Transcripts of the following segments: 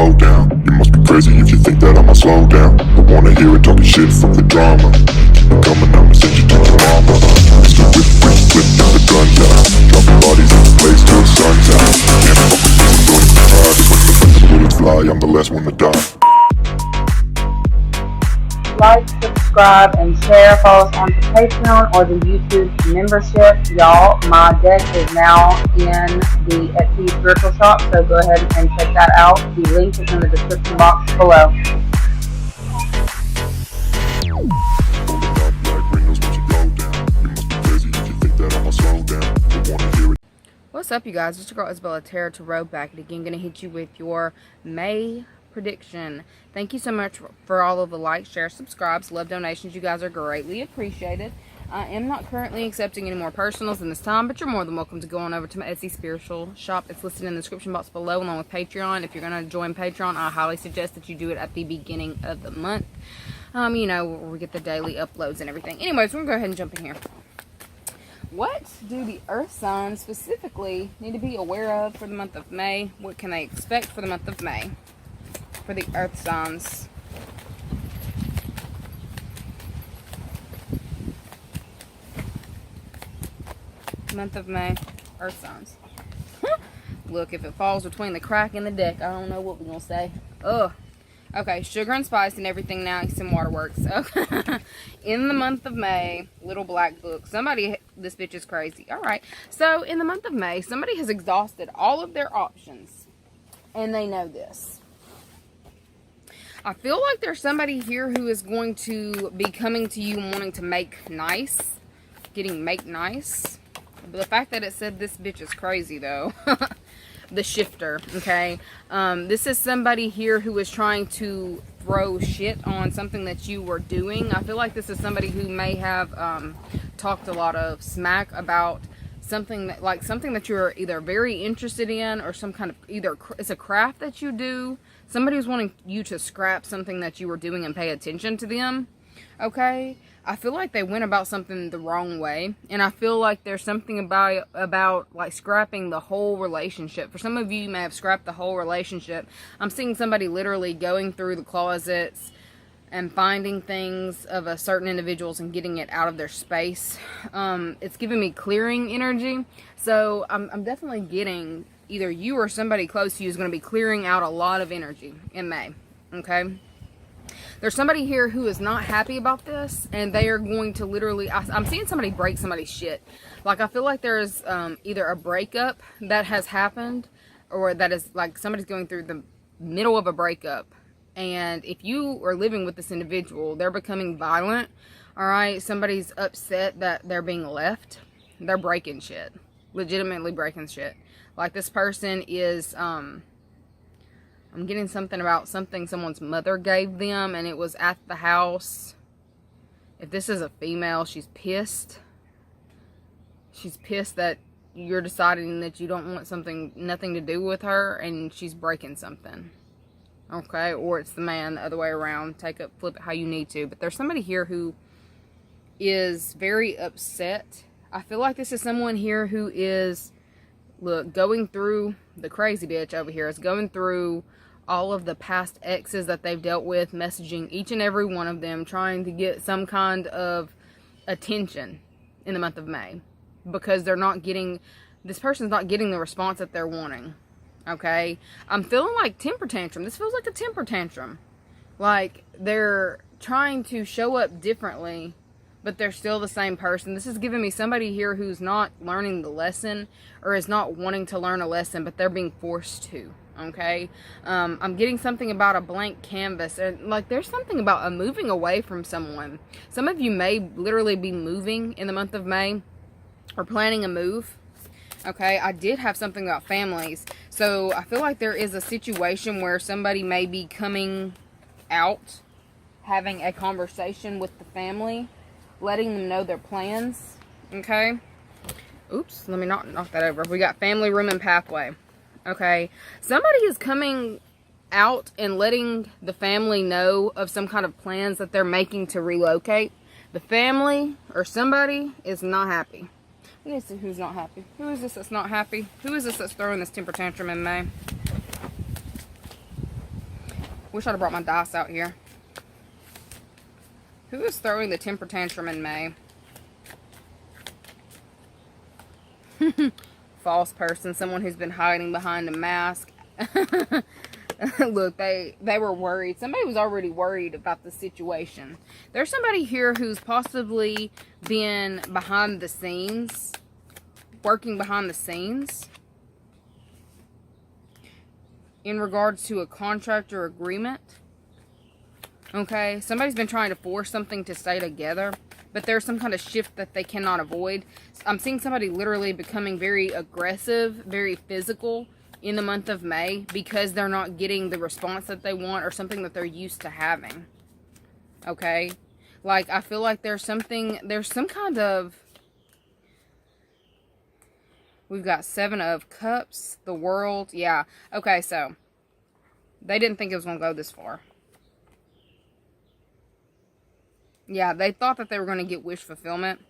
go down. You must be crazy if you think that I'ma slow down. Don't wanna hear it talking shit from the drama. Keep it coming, I'ma send you to your mama. Mr. Whip, whip, whip, get the guns out. Dropping bodies in the place till the sun's out. Can't fuck with this, I'm going to try. Just when the bullets fly, I'm the last one to die. Like, subscribe, and share. Follow us on Patreon or the YouTube membership. Y'all, my deck is now in the Etsy Spiritual Shop, so go ahead and check that out. The link is in the description box below. What's up, you guys? It's your girl IsseyTara Tarot back again. Gonna hit you with your May prediction. Thank you so much for all of the likes, shares, subscribes, love, donations. You guys are greatly appreciated. I am not currently accepting any more personals in this time, but you're more than welcome to go on over to my Etsy Spiritual Shop. It's listed in the description box below along with Patreon. If you're going to join Patreon, I highly suggest that you do it at the beginning of the month. You know, where we get the daily uploads and everything. Anyways, we're going to go ahead and jump in here. What do the earth signs specifically need to be aware of for the month of May? What can they expect for the month of May for the earth signs? Month of May, earth signs. Look, if it falls between the crack and the deck, I don't know what we're going to say. Ugh. Okay, sugar and spice and everything now. Some waterworks. Okay. In the month of May, little black book. Somebody, this bitch is crazy. Alright. So, in the month of May, somebody has exhausted all of their options. And they know this. I feel like there's somebody here who is going to be coming to you wanting to make nice. Make nice. But the fact that it said this bitch is crazy, though. The shifter, okay? This is somebody here who is trying to throw shit on something that you were doing. I feel like this is somebody who may have talked a lot of smack about something that you're either very interested in or some kind of, either it's a craft that you do. Somebody who's wanting you to scrap something that you were doing and pay attention to them, okay? I feel like they went about something the wrong way, and I feel like there's something about like scrapping the whole relationship. For some of you, you may have scrapped the whole relationship. I'm seeing somebody literally going through the closets and finding things of a certain individuals and getting it out of their space. It's giving me clearing energy, so I'm definitely getting either you or somebody close to you is going to be clearing out a lot of energy in May, okay? There's somebody here who is not happy about this, and they are going to literally, I'm seeing somebody break somebody's shit. Like, I feel like there's either a breakup that has happened, or that is, like, somebody's going through the middle of a breakup. And if you are living with this individual, they're becoming violent, alright? Somebody's upset that they're being left. They're breaking shit. Legitimately breaking shit. Like, this person is, I'm getting something about something someone's mother gave them, and it was at the house. If this is a female, she's pissed. She's pissed that you're deciding that you don't want nothing to do with her, and she's breaking something. Okay? Or it's the man, the other way around. Flip it how you need to. But there's somebody here who is very upset. I feel like this is someone here who is, look, going through, the crazy bitch over here is going through all of the past exes that they've dealt with, messaging each and every one of them, trying to get some kind of attention in the month of May, because they're not getting, this person's not getting the response that they're wanting, okay? I'm feeling like temper tantrum. This feels like a temper tantrum. Like, they're trying to show up differently, but they're still the same person. This is giving me somebody here who's not learning the lesson, or is not wanting to learn a lesson, but they're being forced to. Okay, I'm getting something about a blank canvas, and like there's something about a moving away from someone. Some of you may literally be moving in the month of May, or planning a move. Okay, I did have something about families, so I feel like there is a situation where somebody may be coming out, having a conversation with the family, letting them know their plans. Okay, oops, let me not knock that over. We got family, room, and pathway. Okay, somebody is coming out and letting the family know of some kind of plans that they're making to relocate. The family or somebody is not happy. Let me see who's not happy. Who is this that's not happy? Who is this that's throwing this temper tantrum in May? Wish I'd have brought my dice out here. Who is throwing the temper tantrum in May? False person. Someone who's been hiding behind a mask. Look, they were worried. Somebody was already worried about the situation. There's somebody here who's possibly been behind the scenes. Working behind the scenes. In regards to a contract or agreement. Okay, somebody's been trying to force something to stay together, but there's some kind of shift that they cannot avoid. I'm seeing somebody literally becoming very aggressive, very physical in the month of May because they're not getting the response that they want or something that they're used to having. Okay, like I feel like there's some kind of, we've got 7 of Cups, the World. Yeah, okay, so they didn't think it was going to go this far. Yeah, they thought that they were going to get wish fulfillment,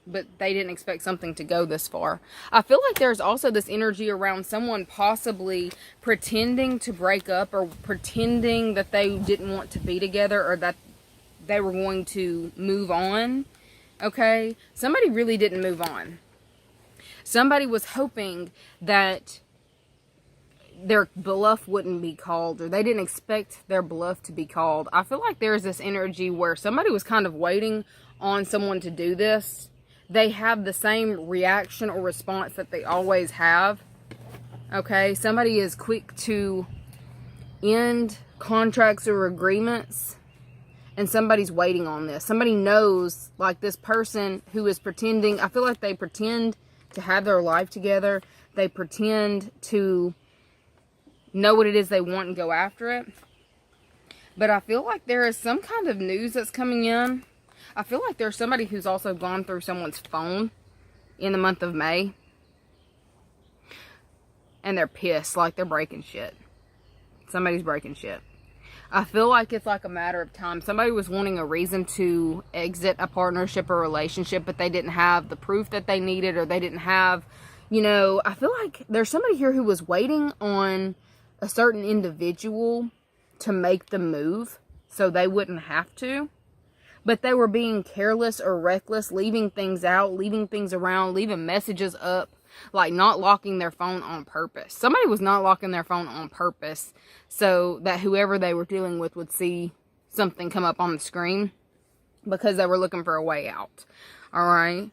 but they didn't expect something to go this far. I feel like there's also this energy around someone possibly pretending to break up or pretending that they didn't want to be together or that they were going to move on. Okay? Somebody really didn't move on. Somebody was hoping that their bluff wouldn't be called, or they didn't expect their bluff to be called. I feel like there's this energy where somebody was kind of waiting on someone to do this. They have the same reaction or response that they always have. Okay, somebody is quick to end contracts or agreements, and somebody's waiting on this. Somebody knows, like this person who is pretending. I feel like they pretend to have their life together. They pretend to know what it is they want and go after it. But I feel like there is some kind of news that's coming in. I feel like there's somebody who's also gone through someone's phone in the month of May. And they're pissed, like they're breaking shit. Somebody's breaking shit. I feel like it's like a matter of time. Somebody was wanting a reason to exit a partnership or relationship, but they didn't have the proof that they needed, or they didn't have, you know, I feel like there's somebody here who was waiting on a certain individual to make the move so they wouldn't have to, but they were being careless or reckless, leaving things out, leaving things around, leaving messages up, like not locking their phone on purpose. Somebody was not locking their phone on purpose so that whoever they were dealing with would see something come up on the screen because they were looking for a way out. All right.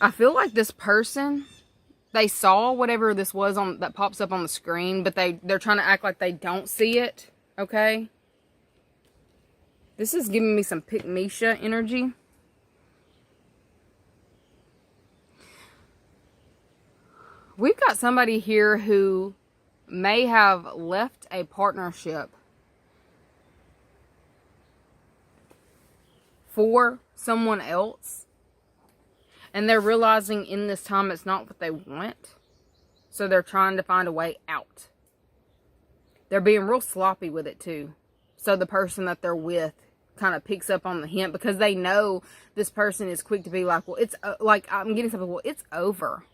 I feel like this person, they saw whatever this was on that pops up on the screen, but they're trying to act like they don't see it. Okay. This is giving me some Pick Misha energy. We've got somebody here who may have left a partnership for someone else. And they're realizing in this time it's not what they want. So they're trying to find a way out. They're being real sloppy with it too. So the person that they're with kind of picks up on the hint because they know this person is quick to be like, well, it's like, I'm getting something, well, it's over.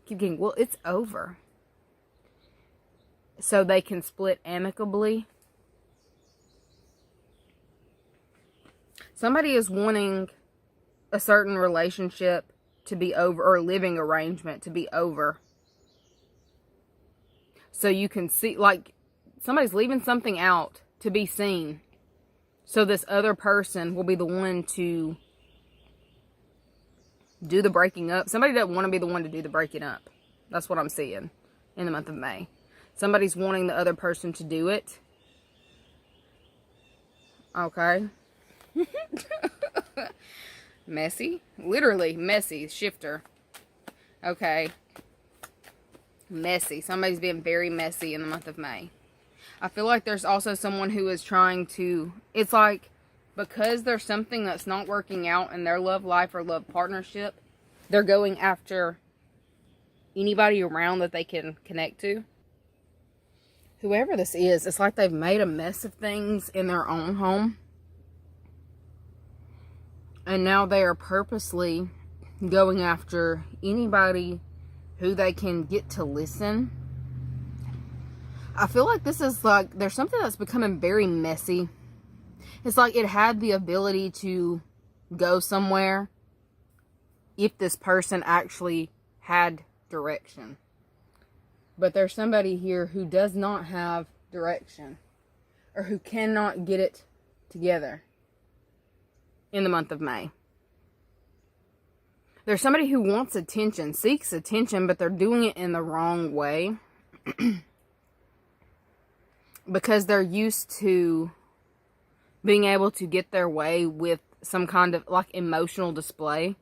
Keep getting, well, it's over. So they can split amicably. Somebody is wanting a certain relationship to be over, or a living arrangement to be over. So you can see, like, somebody's leaving something out to be seen. So this other person will be the one to do the breaking up. Somebody doesn't want to be the one to do the breaking up. That's what I'm seeing in the month of May. Somebody's wanting the other person to do it. Okay. Messy. Literally messy. Shifter. Okay. Messy. Somebody's being very messy in the month of May. I feel like there's also someone who is trying to, it's like, because there's something that's not working out in their love life or love partnership, they're going after anybody around that they can connect to. Whoever this is, it's like they've made a mess of things in their own home. And now they are purposely going after anybody who they can get to listen. I feel like this is like, there's something that's becoming very messy. It's like it had the ability to go somewhere if this person actually had direction. But there's somebody here who does not have direction, or who cannot get it together in the month of May. There's somebody who wants attention, seeks attention, but they're doing it in the wrong way. Because they're used to being able to get their way with some kind of like emotional display.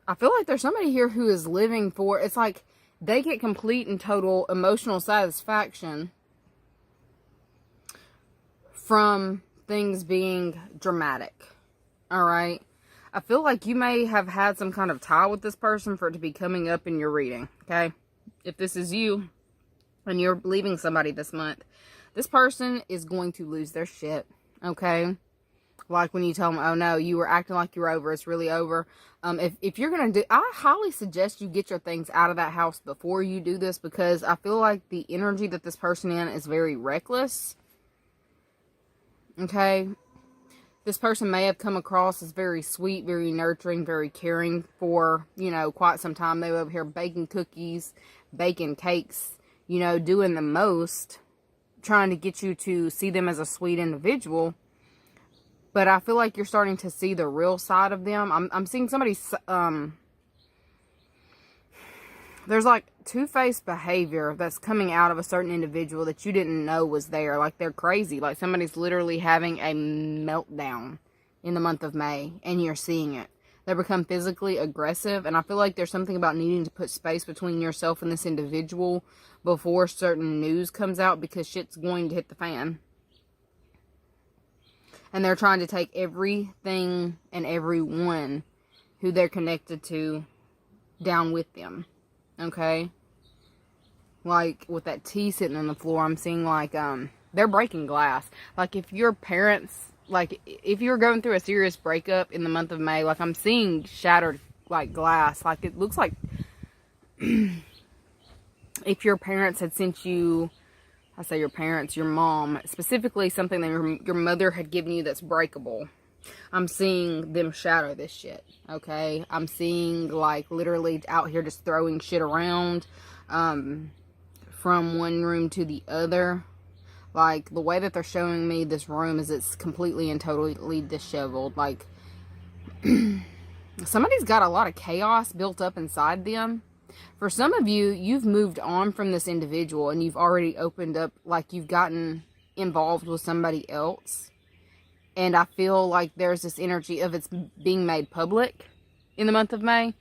I feel like there's somebody here who is living for, it's like they get complete and total emotional satisfaction from things being dramatic. Alright? I feel like you may have had some kind of tie with this person for it to be coming up in your reading. Okay? If this is you and you're leaving somebody this month, this person is going to lose their shit. Okay? Like when you tell them, oh no, you were acting like you're over, it's really over. If you're going to do, I highly suggest you get your things out of that house before you do this, because I feel like the energy that this person in is very reckless. Okay? This person may have come across as very sweet, very nurturing, very caring for, you know, quite some time. They were over here baking cookies, baking cakes, you know, doing the most, trying to get you to see them as a sweet individual. But I feel like you're starting to see the real side of them. I'm seeing somebody, there's like two-faced behavior that's coming out of a certain individual that you didn't know was there. Like they're crazy. Like somebody's literally having a meltdown in the month of May, and you're seeing it. They become physically aggressive, and I feel like there's something about needing to put space between yourself and this individual before certain news comes out, because shit's going to hit the fan. And they're trying to take everything and everyone who they're connected to down with them. Okay? Like, with that tea sitting on the floor, I'm seeing, like, they're breaking glass. Like, if your parents, like, if you're going through a serious breakup in the month of May, like, I'm seeing shattered, like, glass. Like, it looks like if your parents had sent you, I say your parents, your mom, specifically something that your mother had given you that's breakable. I'm seeing them shatter this shit, okay? I'm seeing, like, literally out here just throwing shit around from one room to the other. Like, the way that they're showing me this room is it's completely and totally disheveled. Like, somebody's got a lot of chaos built up inside them. For some of you, you've moved on from this individual and you've already opened up, like you've gotten involved with somebody else. And I feel like there's this energy of it's being made public in the month of May.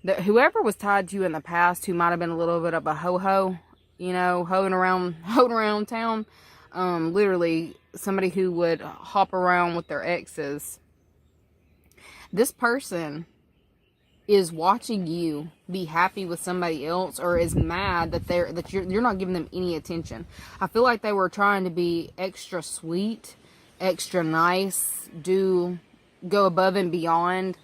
That whoever was tied to you in the past, who might have been a little bit of a ho-ho, you know, hoeing around town. Literally somebody who would hop around with their exes. This person is watching you be happy with somebody else, or is mad that you're not giving them any attention. I feel like they were trying to be extra sweet, extra nice, go above and beyond,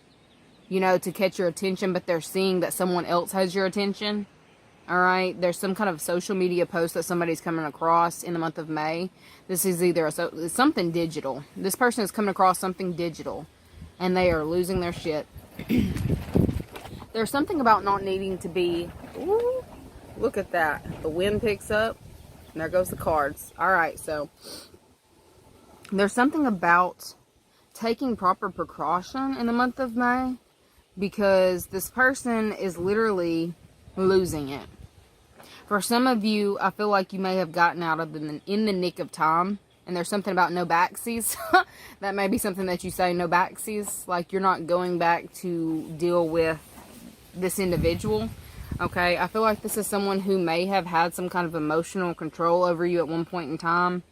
you know, to catch your attention, but they're seeing that someone else has your attention. Alright, there's some kind of social media post that somebody's coming across in the month of May. This is either something digital. This person is coming across something digital, and they are losing their shit. There's something about not needing to be, ooh, look at that. The wind picks up, and there goes the cards. Alright, so there's something about taking proper precaution in the month of May, because this person is literally losing it. For some of you, I feel like you may have gotten out of in the nick of time, and there's something about no backsies. That may be something that you say, no backsies, like you're not going back to deal with this individual. Okay, I feel like this is someone who may have had some kind of emotional control over you at one point in time.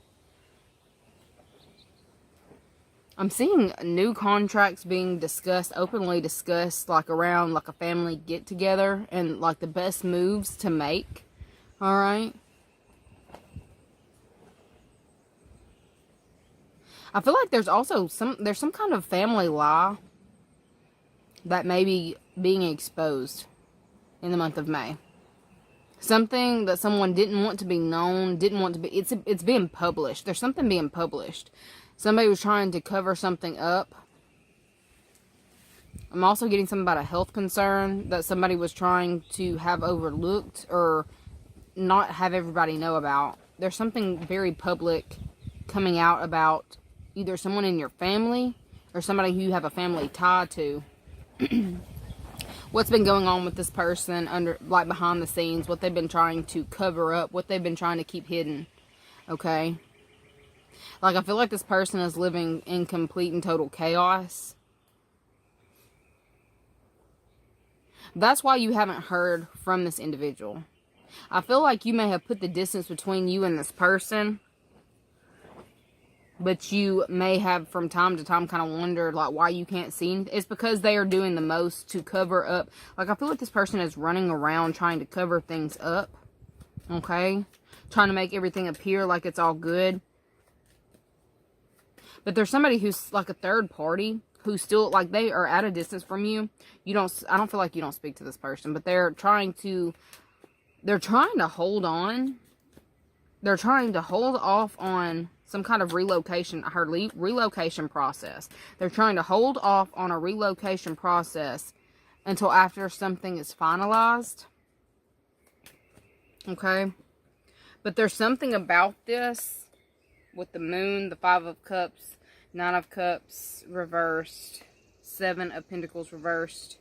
I'm seeing new contracts being discussed, openly discussed, like around like a family get together, and like the best moves to make. Alright, I feel like there's also some kind of family lie that may be being exposed in the month of May. Something that someone didn't want to be known, didn't want to be, it's being published. There's something being published. Somebody was trying to cover something up. I'm also getting something about a health concern that somebody was trying to have overlooked or not have everybody know about. There's something very public coming out about either someone in your family or somebody who you have a family tie to. What's been going on with this person under, like, behind the scenes, what they've been trying to cover up, what they've been trying to keep hidden. Okay? Like, I feel like this person is living in complete and total chaos. That's why you haven't heard from this individual. I feel like you may have put the distance between you and this person, but you may have from time to time kind of wondered, like, why you can't see. It's because they are doing the most to cover up. Like, I feel like this person is running around trying to cover things up. Okay? Trying to make everything appear like it's all good. But there's somebody who's like a third party who's still, like, they are at a distance from you. I don't feel like you don't speak to this person, but they're trying to hold on. They're trying to hold off on some kind of relocation. I heard relocation process. They're trying to hold off on a relocation process until after something is finalized. Okay? But there's something about this with the moon, the 5 of Cups, 9 of Cups reversed, 7 of Pentacles reversed.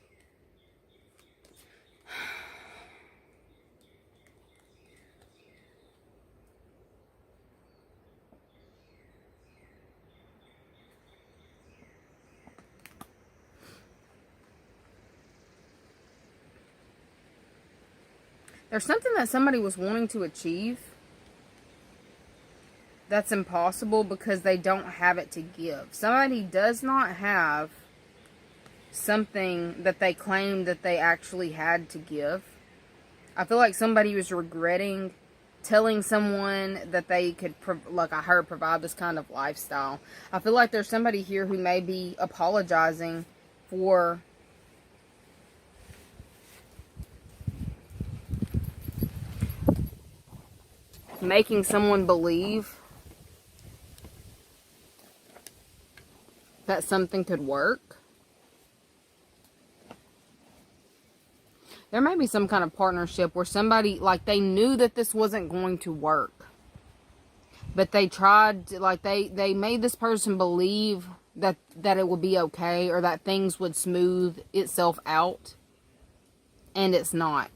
There's something that somebody was wanting to achieve that's impossible because they don't have it to give. Somebody does not have something that they claimed that they actually had to give. I feel like somebody was regretting telling someone that they could, like I heard, provide this kind of lifestyle. I feel like there's somebody here who may be apologizing for making someone believe that something could work. There may be some kind of partnership where somebody, like, they knew that this wasn't going to work, but they tried, like, they made this person believe that it would be okay, or that things would smooth itself out, and it's not.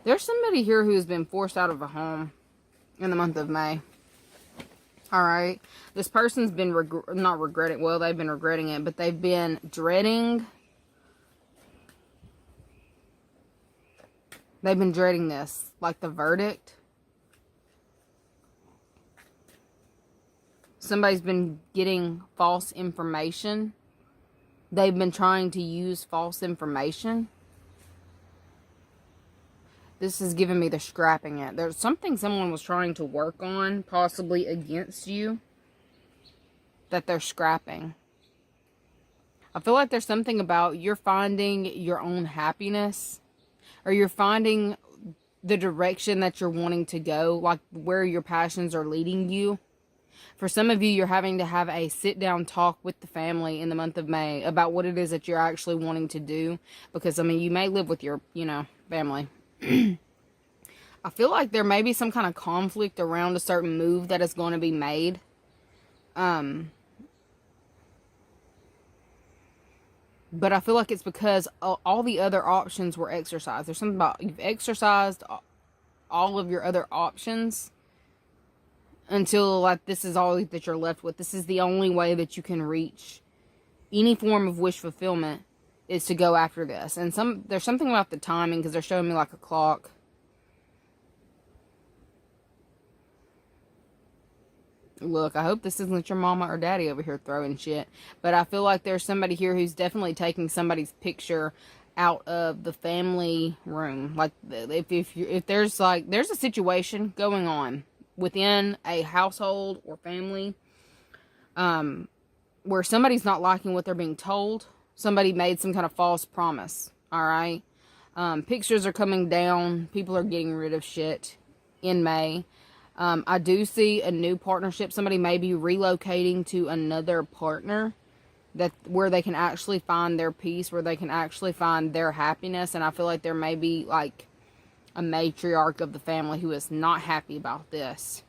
There's somebody here who's been forced out of a home in the month of May. Alright. This person's been not regretting. Well, they've been regretting it, but they've been dreading. They've been dreading this. Like the verdict. Somebody's been getting false information. They've been trying to use false information. This is giving me the scrapping it. There's something someone was trying to work on, possibly against you, that they're scrapping. I feel like there's something about you're finding your own happiness, or you're finding the direction that you're wanting to go, like where your passions are leading you. For some of you, you're having to have a sit-down talk with the family in the month of May about what it is that you're actually wanting to do. Because, I mean, you may live with your, family. I feel like there may be some kind of conflict around a certain move that is going to be made. But I feel like it's because all the other options were exercised. There's something about you've exercised all of your other options until, like, this is all that you're left with. This is the only way that you can reach any form of wish fulfillment, is to go after this. And there's something about the timing, because they're showing me like a clock. Look, I hope this isn't your mama or daddy over here throwing shit. But I feel like there's somebody here who's definitely taking somebody's picture out of the family room. Like, if there's a situation going on within a household or family, where somebody's not liking what they're being told, Somebody made some kind of false promise. All right. Pictures are coming down. People are getting rid of shit in May. I do see a new partnership. Somebody may be relocating to another partner where they can actually find their peace, where they can actually find their happiness. And I feel like there may be like a matriarch of the family who is not happy about this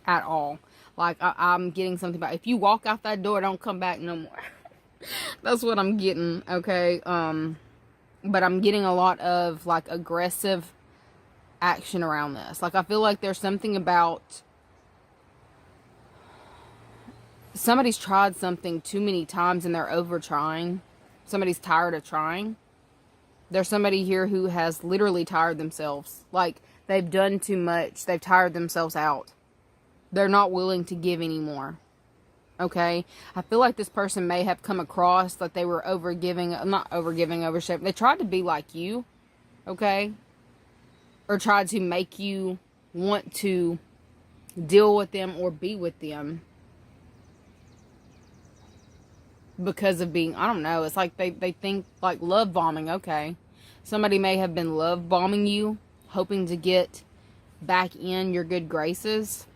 at all. Like, I'm getting something about, if you walk out that door, don't come back no more. That's what I'm getting, okay? But I'm getting a lot of, like, aggressive action around this. Like, I feel like there's something about somebody's tried something too many times and they're over trying. Somebody's tired of trying. There's somebody here who has literally tired themselves. Like, they've done too much. They've tired themselves out. They're not willing to give anymore. Okay? I feel like this person may have come across like they were oversharing. They tried to be like you. Okay? Or tried to make you want to deal with them or be with them. Because of being, I don't know, it's like they think like love bombing. Okay, somebody may have been love bombing you, hoping to get back in your good graces.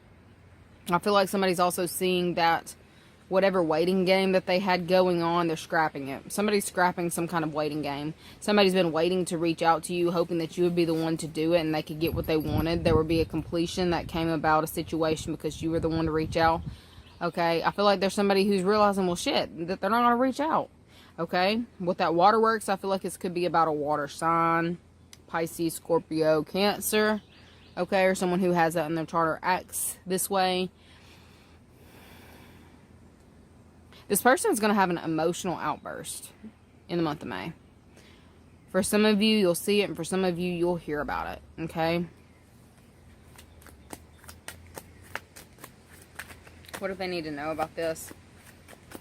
I feel like somebody's also seeing that whatever waiting game that they had going on, they're scrapping it. Somebody's scrapping some kind of waiting game. Somebody's been waiting to reach out to you, hoping that you would be the one to do it and they could get what they wanted. There would be a completion that came about a situation because you were the one to reach out. Okay, I feel like there's somebody who's realizing, well, shit, that they're not going to reach out. Okay, with that waterworks, I feel like this could be about a water sign, Pisces, Scorpio, Cancer. Okay, or someone who has that in their chart or acts this way. This person is going to have an emotional outburst in the month of May. For some of you, you'll see it, and for some of you, you'll hear about it. Okay. What do they need to know about this?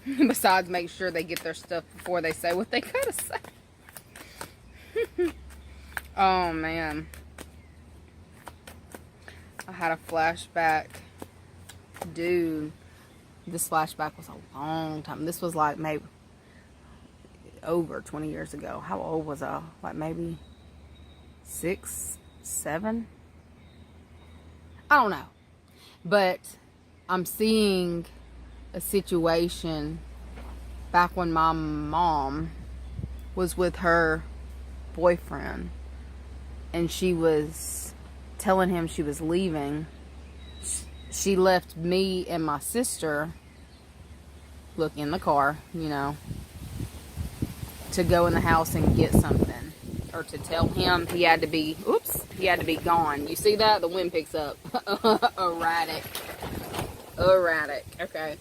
Besides, make sure they get their stuff before they say what they gotta say. Oh, man. I had a flashback. Dude. This flashback was a long time. This was like maybe over 20 years ago. How old was I? Like maybe 6, 7? I don't know. But I'm seeing a situation back when my mom was with her boyfriend and she was telling him she was leaving. She left me and my sister, look, in the car, you know, to go in the house and get something, or to tell him he had to be gone. You see that? The wind picks up. Erratic. Okay.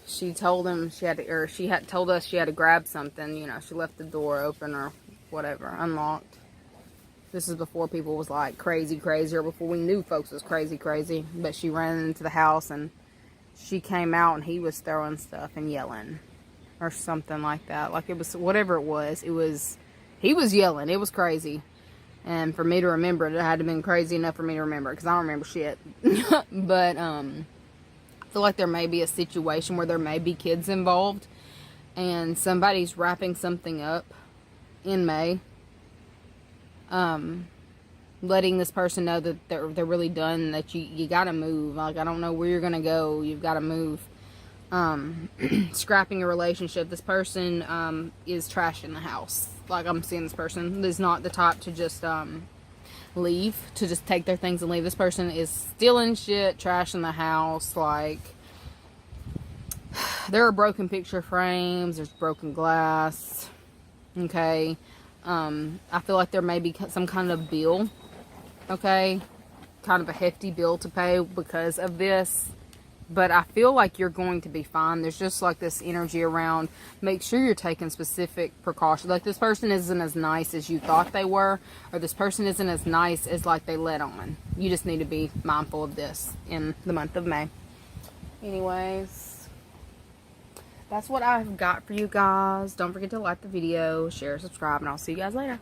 She told him she had told us she had to grab something. You know, she left the door open or whatever, unlocked. This is before people was like crazy, or before we knew folks was crazy. But she ran into the house and she came out and he was throwing stuff and yelling or something like that. Like, it was whatever it was. He was yelling. It was crazy. And for me to remember it, it had to have been crazy enough for me to remember it, because I don't remember shit. But I feel like there may be a situation where there may be kids involved and somebody's wrapping something up in May. Letting this person know that they're really done, that you gotta move. Like, I don't know where you're gonna go, you've gotta move. Scrapping a relationship. This person is trashing the house. Like, I'm seeing this person is not the type to just leave, to just take their things and leave. This person is stealing shit, trashing the house. Like, there are broken picture frames, there's broken glass. Okay. I feel like there may be some kind of bill, okay, kind of a hefty bill to pay because of this, but I feel like you're going to be fine. There's just like this energy around, make sure you're taking specific precautions. Like, this person isn't as nice as you thought they were, or this person isn't as nice as like they let on. You just need to be mindful of this in the month of May. Anyways, that's what I've got for you guys. Don't forget to like the video, share, subscribe, and I'll see you guys later.